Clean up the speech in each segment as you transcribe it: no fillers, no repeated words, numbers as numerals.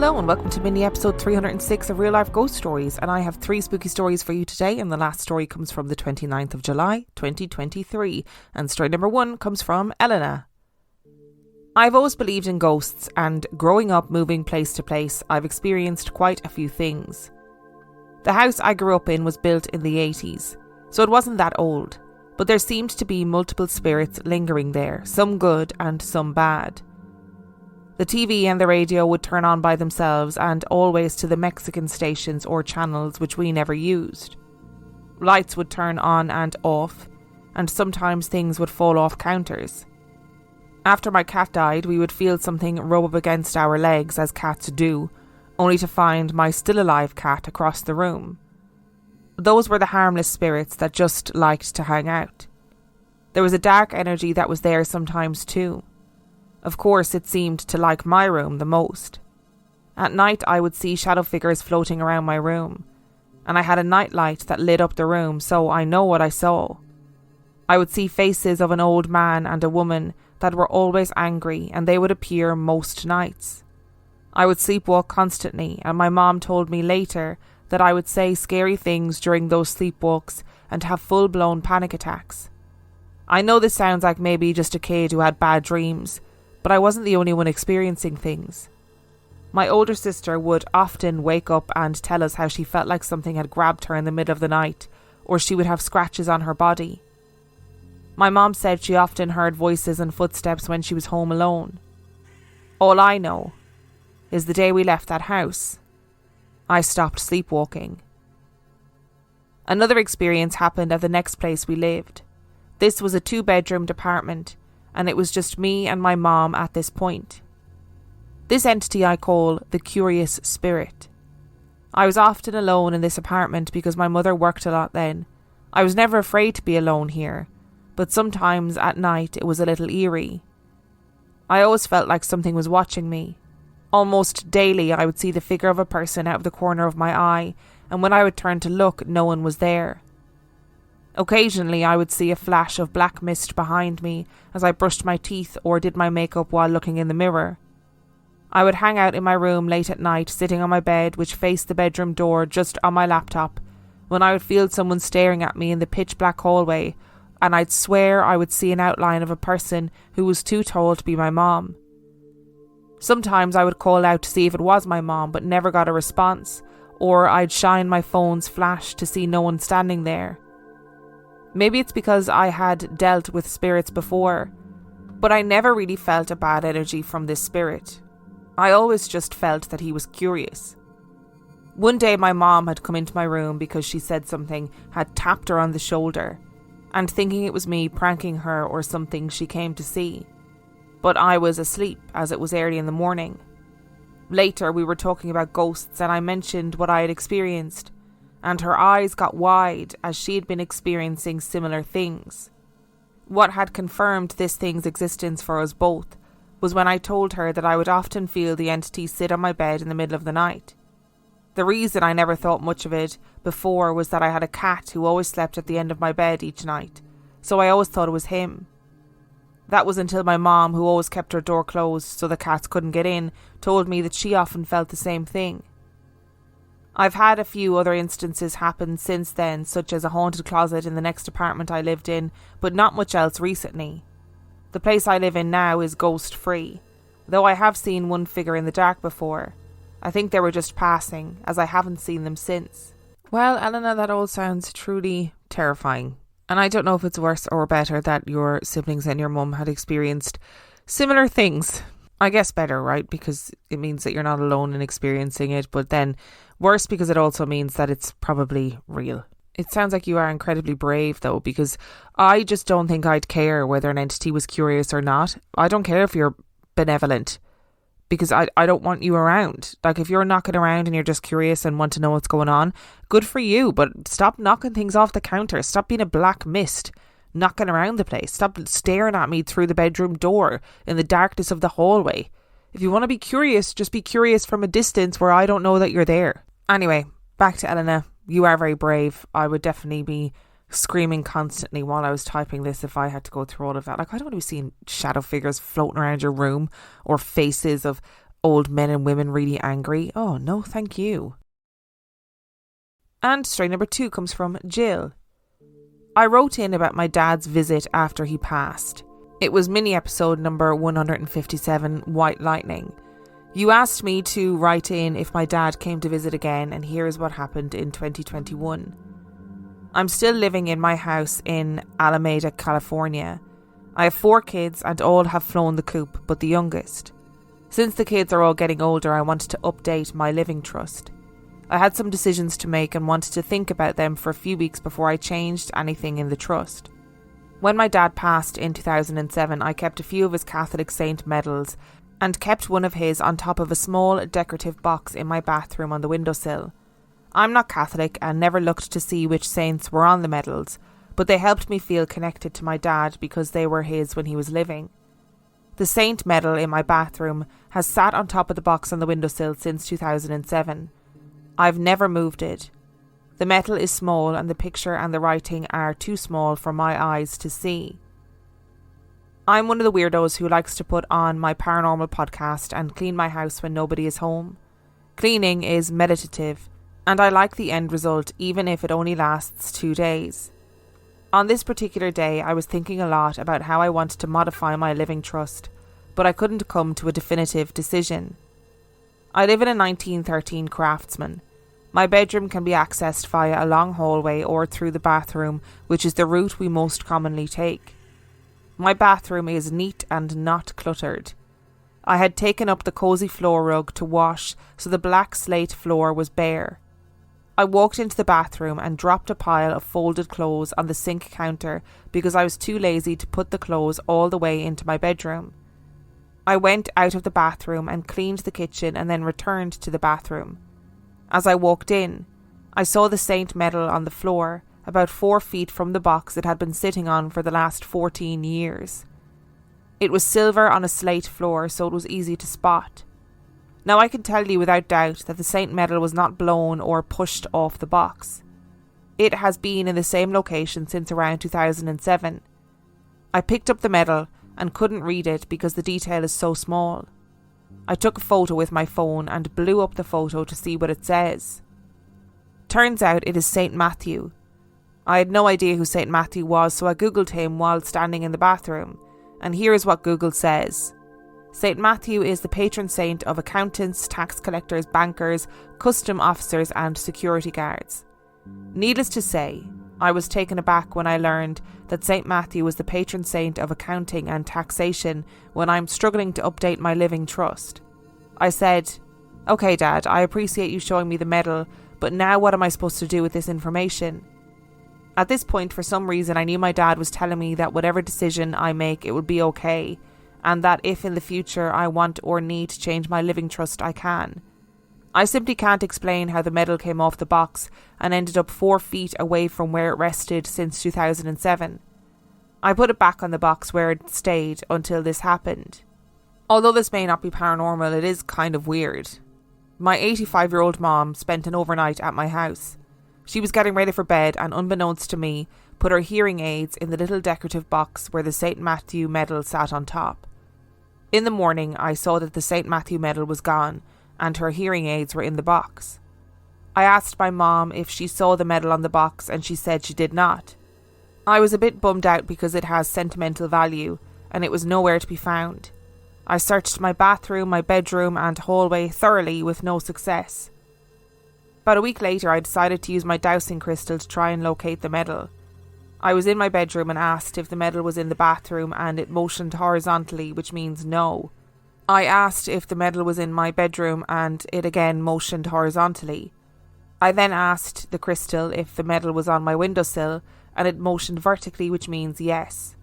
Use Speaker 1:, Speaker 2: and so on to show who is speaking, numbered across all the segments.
Speaker 1: Hello and welcome to mini episode 306 of Real Life Ghost Stories, and I have 3 spooky stories for you today, and the last story comes from the 29th of July 2023, and story number 1 comes from Elena. I've always believed in ghosts, and growing up moving place to place, I've experienced quite a few things. The house I grew up in was built in the 80s, so it wasn't that old, but there seemed to be multiple spirits lingering there, some good and some bad. The TV and the radio would turn on by themselves, and always to the Mexican stations or channels which we never used. Lights would turn on and off, and sometimes things would fall off counters. After my cat died, we would feel something rub up against our legs, as cats do, only to find my still alive cat across the room. Those were the harmless spirits that just liked to hang out. There was a dark energy that was there sometimes too. Of course, it seemed to like my room the most. At night, I would see shadow figures floating around my room, and I had a night light that lit up the room, so I know what I saw. I would see faces of an old man and a woman that were always angry, and they would appear most nights. I would sleepwalk constantly, and my mom told me later that I would say scary things during those sleepwalks and have full-blown panic attacks. I know this sounds like maybe just a kid who had bad dreams, but I wasn't the only one experiencing things. My older sister would often wake up and tell us how she felt like something had grabbed her in the middle of the night, or she would have scratches on her body. My mom said she often heard voices and footsteps when she was home alone. All I know is the day we left that house, I stopped sleepwalking. Another experience happened at the next place we lived. This was a 2-bedroom apartment, and it was just me and my mom at this point. This entity I call the curious spirit. I was often alone in this apartment because my mother worked a lot then. I was never afraid to be alone here, but sometimes at night it was a little eerie. I always felt like something was watching me. Almost daily I would see the figure of a person out of the corner of my eye, and when I would turn to look, no one was there. Occasionally I would see a flash of black mist behind me as I brushed my teeth or did my makeup while looking in the mirror. I would hang out in my room late at night, sitting on my bed which faced the bedroom door just on my laptop, when I would feel someone staring at me in the pitch black hallway, and I'd swear I would see an outline of a person who was too tall to be my mom. Sometimes I would call out to see if it was my mom but never got a response, or I'd shine my phone's flash to see no one standing there. Maybe it's because I had dealt with spirits before, but I never really felt a bad energy from this spirit. I always just felt that he was curious. One day my mom had come into my room because she said something had tapped her on the shoulder, and thinking it was me pranking her or something, she came to see. But I was asleep as it was early in the morning. Later we were talking about ghosts and I mentioned what I had experienced, and her eyes got wide as she had been experiencing similar things. What had confirmed this thing's existence for us both was when I told her that I would often feel the entity sit on my bed in the middle of the night. The reason I never thought much of it before was that I had a cat who always slept at the end of my bed each night, so I always thought it was him. That was until my mom, who always kept her door closed so the cats couldn't get in, told me that she often felt the same thing. I've had a few other instances happen since then, such as a haunted closet in the next apartment I lived in, but not much else recently. The place I live in now is ghost-free, though I have seen one figure in the dark before. I think they were just passing, as I haven't seen them since. Well, Elena, that all sounds truly terrifying. And I don't know if it's worse or better that your siblings and your mum had experienced similar things. I guess better, right? Because it means that you're not alone in experiencing it, but then worse because it also means that it's probably real. It sounds like you are incredibly brave though, because I just don't think I'd care whether an entity was curious or not. I don't care if you're benevolent, because I don't want you around. Like, if you're knocking around and you're just curious and want to know what's going on, good for you, but stop knocking things off the counter. Stop being a black mist knocking around the place. Stop staring at me through the bedroom door in the darkness of the hallway. If you want to be curious, just be curious from a distance where I don't know that you're there. Anyway, back to Elena. You are very brave. I would definitely be screaming constantly while I was typing this if I had to go through all of that. Like, I don't want to be seeing shadow figures floating around your room or faces of old men and women really angry? Oh, no, thank you. And story number 2 comes from Jill. I wrote in about my dad's visit after he passed. It was mini episode number 157, White Lightning. You asked me to write in if my dad came to visit again, and here is what happened in 2021. I'm still living in my house in Alameda, California. I have 4 kids and all have flown the coop but the youngest. Since the kids are all getting older, I wanted to update my living trust. I had some decisions to make and wanted to think about them for a few weeks before I changed anything in the trust. When my dad passed in 2007, I kept a few of his Catholic saint medals and kept one of his on top of a small decorative box in my bathroom on the windowsill. I'm not Catholic and never looked to see which saints were on the medals, but they helped me feel connected to my dad because they were his when he was living. The saint medal in my bathroom has sat on top of the box on the windowsill since 2007. I've never moved it. The metal is small and the picture and the writing are too small for my eyes to see. I'm one of the weirdos who likes to put on my paranormal podcast and clean my house when nobody is home. Cleaning is meditative, and I like the end result even if it only lasts 2 days. On this particular day, I was thinking a lot about how I wanted to modify my living trust, but I couldn't come to a definitive decision. I live in a 1913 Craftsman. My bedroom can be accessed via a long hallway or through the bathroom, which is the route we most commonly take. My bathroom is neat and not cluttered. I had taken up the cosy floor rug to wash, so the black slate floor was bare. I walked into the bathroom and dropped a pile of folded clothes on the sink counter because I was too lazy to put the clothes all the way into my bedroom. I went out of the bathroom and cleaned the kitchen and then returned to the bathroom. As I walked in, I saw the saint medal on the floor, about 4 feet from the box it had been sitting on for the last 14 years. It was silver on a slate floor, so it was easy to spot. Now I can tell you without doubt that the saint medal was not blown or pushed off the box. It has been in the same location since around 2007. I picked up the medal and couldn't read it because the detail is so small. I took a photo with my phone and blew up the photo to see what it says. Turns out it is St. Matthew. I had no idea who St. Matthew was, so I googled him while standing in the bathroom, and here is what Google says. St. Matthew is the patron saint of accountants, tax collectors, bankers, custom officers and security guards. Needless to say, I was taken aback when I learned that St. Matthew was the patron saint of accounting and taxation when I'm struggling to update my living trust. I said, "Okay, Dad, I appreciate you showing me the medal, but now what am I supposed to do with this information?" At this point, for some reason, I knew my dad was telling me that whatever decision I make, it would be okay, and that if in the future I want or need to change my living trust, I can. I simply can't explain how the medal came off the box and ended up 4 feet away from where it rested since 2007. I put it back on the box where it stayed until this happened. Although this may not be paranormal, it is kind of weird. My 85-year-old mom spent an overnight at my house. She was getting ready for bed and, unbeknownst to me, put her hearing aids in the little decorative box where the St. Matthew medal sat on top. In the morning, I saw that the St. Matthew medal was gone and her hearing aids were in the box. I asked my mom if she saw the medal on the box and she said she did not. I was a bit bummed out because it has sentimental value and it was nowhere to be found. I searched my bathroom, my bedroom and hallway thoroughly with no success. About a week later, I decided to use my dowsing crystal to try and locate the medal. I was in my bedroom and asked if the medal was in the bathroom and it motioned horizontally, which means no. I asked if the medal was in my bedroom and it again motioned horizontally. I then asked the crystal if the medal was on my windowsill and it motioned vertically, which means yes.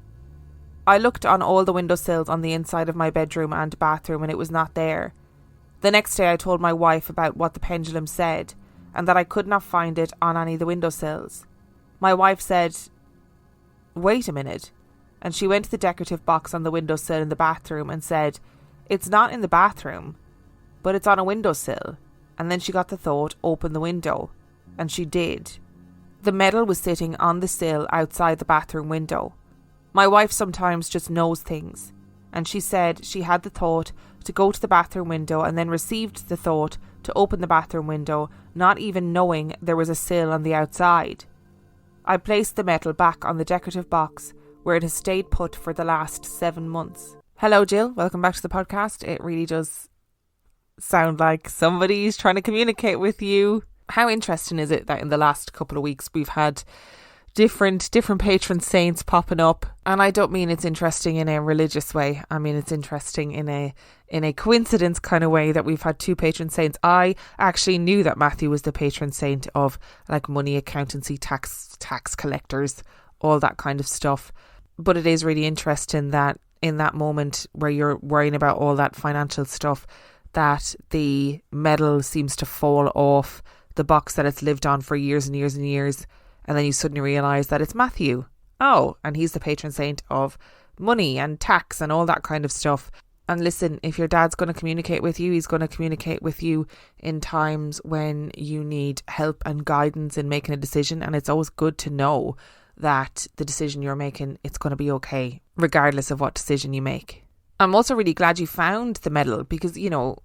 Speaker 1: I looked on all the windowsills on the inside of my bedroom and bathroom and it was not there. The next day I told my wife about what the pendulum said and that I could not find it on any of the windowsills. My wife said, "Wait a minute," and she went to the decorative box on the windowsill in the bathroom and said, "It's not in the bathroom, but it's on a windowsill." And then she got the thought, "Open the window," and she did. The medal was sitting on the sill outside the bathroom window. My wife sometimes just knows things, and she said she had the thought to go to the bathroom window and then received the thought to open the bathroom window, not even knowing there was a sill on the outside. I placed the metal back on the decorative box where it has stayed put for the last 7 months. Hello, Jill. Welcome back to the podcast. It really does sound like somebody's trying to communicate with you. How interesting is it that in the last couple of weeks we've had different patron saints popping up? And I don't mean it's interesting in a religious way. I mean it's interesting in a coincidence kind of way that we've had 2 patron saints. I actually knew that Matthew was the patron saint of like money, accountancy, tax collectors, all that kind of stuff. But it is really interesting that in that moment where you're worrying about all that financial stuff, that the medal seems to fall off the box that it's lived on for years and years and years. And then you suddenly realise that it's Matthew. Oh, and he's the patron saint of money and tax and all that kind of stuff. And listen, if your dad's going to communicate with you, he's going to communicate with you in times when you need help and guidance in making a decision. And it's always good to know that the decision you're making, it's going to be okay, regardless of what decision you make. I'm also really glad you found the medal because, you know,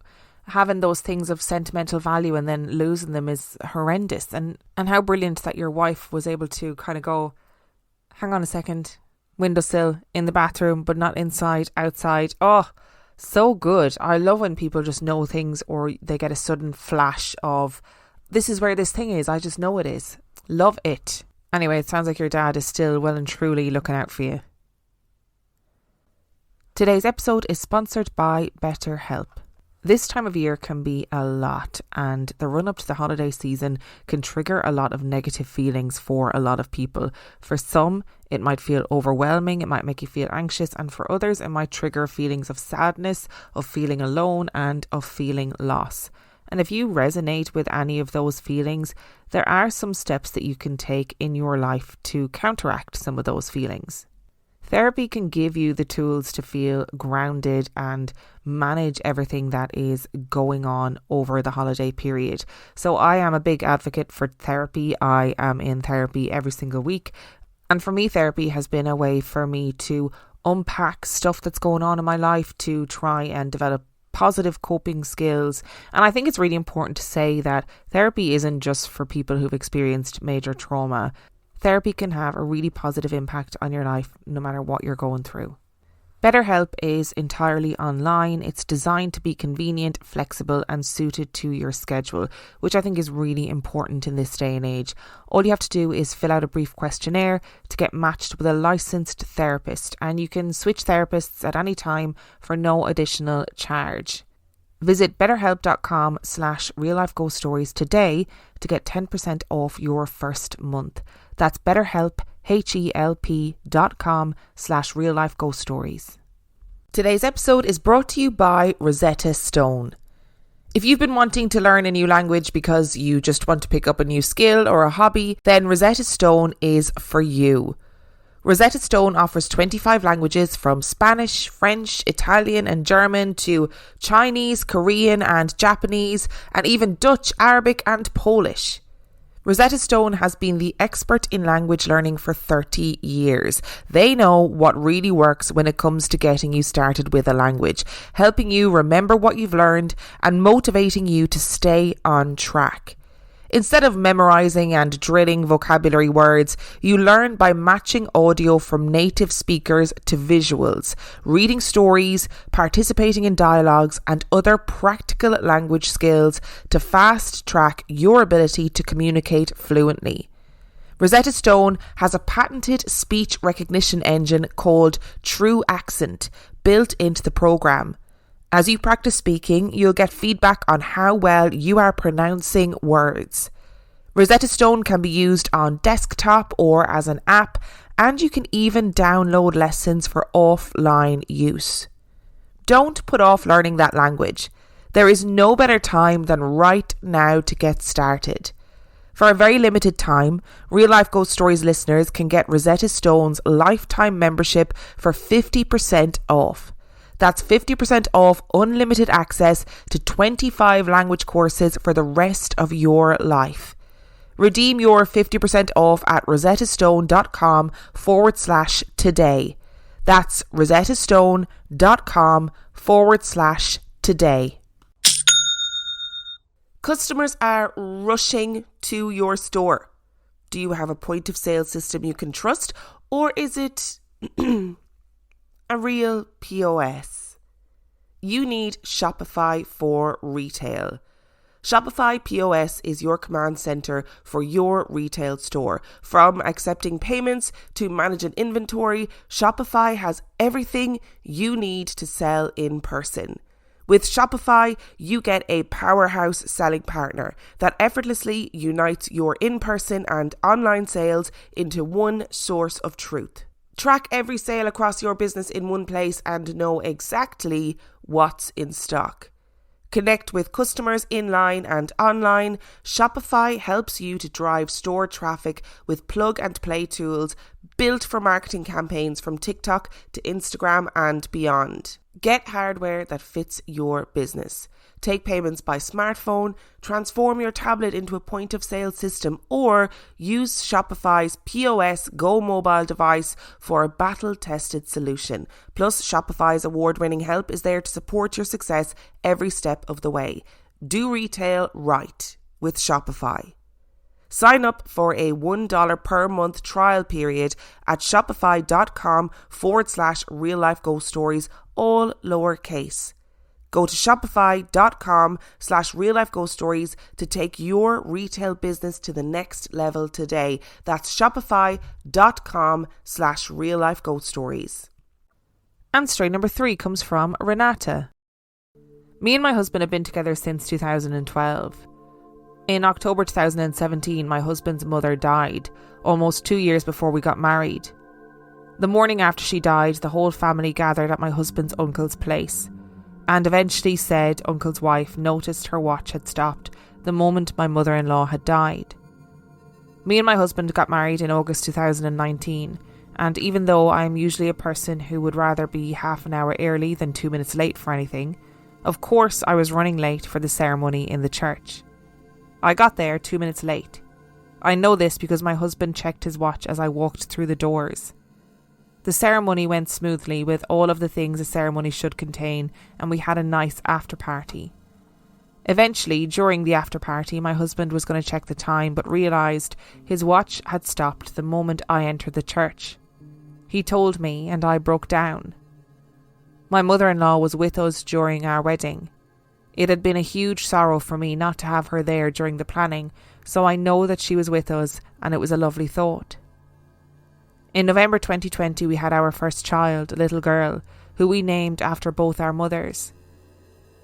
Speaker 1: having those things of sentimental value and then losing them is horrendous. And how brilliant that your wife was able to kind of go, hang on a second, windowsill, in the bathroom, but not inside, outside. Oh, so good. I love when people just know things or they get a sudden flash of, this is where this thing is. I just know it is. Love it. Anyway, it sounds like your dad is still well and truly looking out for you. Today's episode is sponsored by BetterHelp. This time of year can be a lot, and the run up to the holiday season can trigger a lot of negative feelings for a lot of people. For some, it might feel overwhelming, it might make you feel anxious, and for others, it might trigger feelings of sadness, of feeling alone, and of feeling loss. And if you resonate with any of those feelings, there are some steps that you can take in your life to counteract some of those feelings. Therapy can give you the tools to feel grounded and manage everything that is going on over the holiday period. So I am a big advocate for therapy. I am in therapy every single week. And for me, therapy has been a way for me to unpack stuff that's going on in my life, to try and develop positive coping skills. And I think it's really important to say that therapy isn't just for people who've experienced major trauma. Therapy can have a really positive impact on your life no matter what you're going through. BetterHelp is entirely online. It's designed to be convenient, flexible and suited to your schedule, which I think is really important in this day and age. All you have to do is fill out a brief questionnaire to get matched with a licensed therapist, and you can switch therapists at any time for no additional charge. Visit betterhelp.com/reallifeghoststories today to get 10% off your first month. That's BetterHelp, HELP.com/reallifeghoststories. Today's episode is brought to you by Rosetta Stone. If you've been wanting to learn a new language because you just want to pick up a new skill or a hobby, then Rosetta Stone is for you. Rosetta Stone offers 25 languages from Spanish, French, Italian and German to Chinese, Korean and Japanese, and even Dutch, Arabic and Polish. Rosetta Stone has been the expert in language learning for 30 years. They know what really works when it comes to getting you started with a language, helping you remember what you've learned and motivating you to stay on track. Instead of memorizing and drilling vocabulary words, you learn by matching audio from native speakers to visuals, reading stories, participating in dialogues, and other practical language skills to fast track your ability to communicate fluently. Rosetta Stone has a patented speech recognition engine called True Accent built into the program. As you practice speaking, you'll get feedback on how well you are pronouncing words. Rosetta Stone can be used on desktop or as an app, and you can even download lessons for offline use. Don't put off learning that language. There is no better time than right now to get started. For a very limited time, Real Life Ghost Stories listeners can get Rosetta Stone's lifetime membership for 50% off. That's 50% off unlimited access to 25 language courses for the rest of your life. Redeem your 50% off at rosettastone.com/today. That's rosettastone.com/today. today. Customers are rushing to your store. Do you have a point of sale system you can trust, or is it a real POS? You need Shopify for retail. Shopify POS is your command center for your retail store. From accepting payments to managing inventory, Shopify has everything you need to sell in person. With Shopify, you get a powerhouse selling partner that effortlessly unites your in-person and online sales into one source of truth. Track every sale across your business in one place and know exactly what's in stock. Connect with customers in-line and online. Shopify helps you to drive store traffic with plug-and-play tools built for marketing campaigns from TikTok to Instagram and beyond. Get hardware that fits your business. Take payments by smartphone, transform your tablet into a point-of-sale system, or use Shopify's POS Go mobile device for a battle-tested solution. Plus, Shopify's award-winning help is there to support your success every step of the way. Do retail right with Shopify. Sign up for a $1 per month trial period at shopify.com/real-life-ghost-stories, all lowercase. Go to shopify.com/real-life-ghost-stories to take your retail business to the next level today. That's shopify.com/real-life-ghost-stories. And story number 3 comes from Renate. Me and my husband have been together since 2012. In October 2017, my husband's mother died, almost 2 years before we got married. The morning after she died, the whole family gathered at my husband's uncle's place, and eventually said uncle's wife noticed her watch had stopped the moment my mother-in-law had died. Me and my husband got married in August 2019, and even though I'm usually a person who would rather be half an hour early than 2 minutes late for anything, of course I was running late for the ceremony in the church. I got there 2 minutes late. I know this because my husband checked his watch as I walked through the doors. The ceremony went smoothly with all of the things a ceremony should contain, and we had a nice after party. Eventually, during the after party, my husband was going to check the time but realised his watch had stopped the moment I entered the church. He told me and I broke down. My mother-in-law was with us during our wedding. It had been a huge sorrow for me not to have her there during the planning, so I know that she was with us and it was a lovely thought. In November 2020 we had our first child, a little girl, who we named after both our mothers.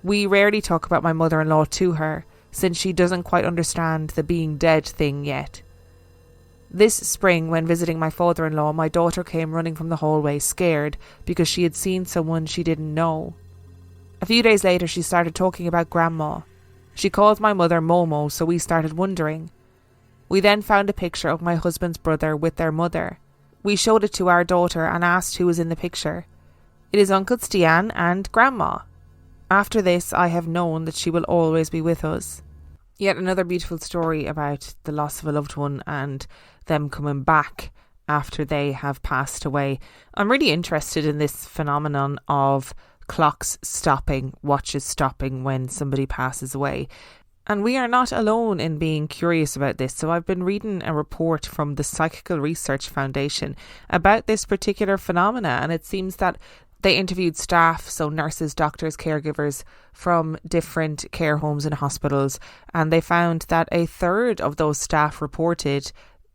Speaker 1: We rarely talk about my mother-in-law to her, since she doesn't quite understand the being dead thing yet. This spring, when visiting my father-in-law, my daughter came running from the hallway scared because she had seen someone she didn't know. A few days later she started talking about Grandma. She called my mother Momo, so we started wondering. We then found a picture of my husband's brother with their mother. We showed it to our daughter and asked who was in the picture. It is Uncle Stian and Grandma. After this, I have known that she will always be with us. Yet another beautiful story about the loss of a loved one and them coming back after they have passed away. I'm really interested in this phenomenon of clocks stopping, watches stopping when somebody passes away. And we are not alone in being curious about this. So I've been reading a report from the Psychical Research Foundation about this particular phenomena, and it seems that they interviewed staff, so nurses, doctors, caregivers from different care homes and hospitals, and they found that a third of those staff reported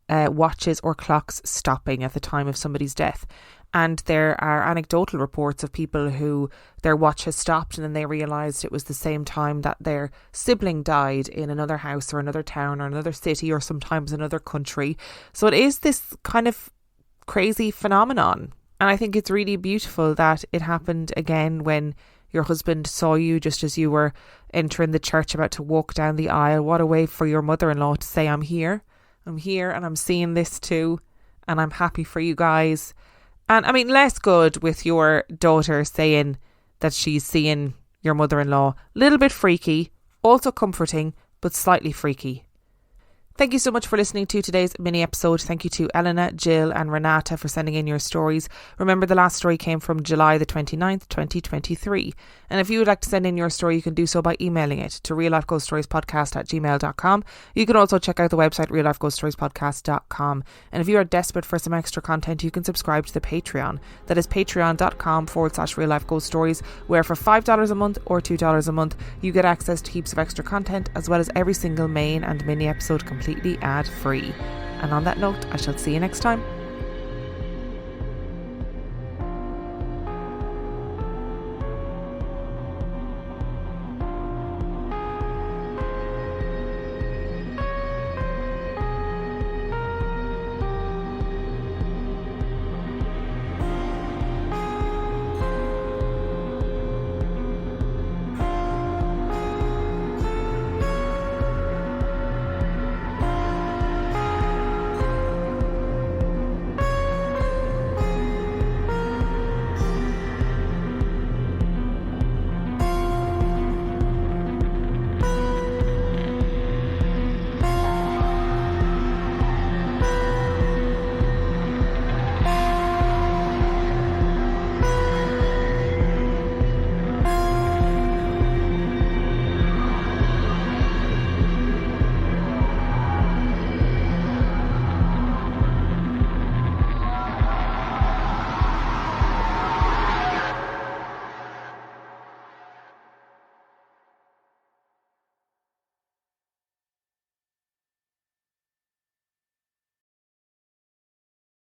Speaker 1: watches or clocks stopping at the time of somebody's death. And there are anecdotal reports of people who their watch has stopped and then they realised it was the same time that their sibling died in another house or another town or another city or sometimes another country. So it is this kind of crazy phenomenon. And I think it's really beautiful that it happened again when your husband saw you just as you were entering the church about to walk down the aisle. What a way for your mother-in-law to say, I'm here and I'm seeing this too and I'm happy for you guys. And I mean, less good with your daughter saying that she's seeing your mother-in-law. A little bit freaky, also comforting, but slightly freaky. Thank you so much for listening to today's mini episode. Thank you to Elena, Jill and Renate for sending in your stories. Remember, the last story came from July the 29th, 2023. And if you would like to send in your story, you can do so by emailing it to reallifeghoststoriespodcast@gmail.com. You can also check out the website reallifeghoststoriespodcast.com. And if you are desperate for some extra content, you can subscribe to the Patreon. That is patreon.com/reallifeghoststories, where for $5 a month or $2 a month, you get access to heaps of extra content, as well as every single main and mini episode completely ad-free. And on that note, I shall see you next time.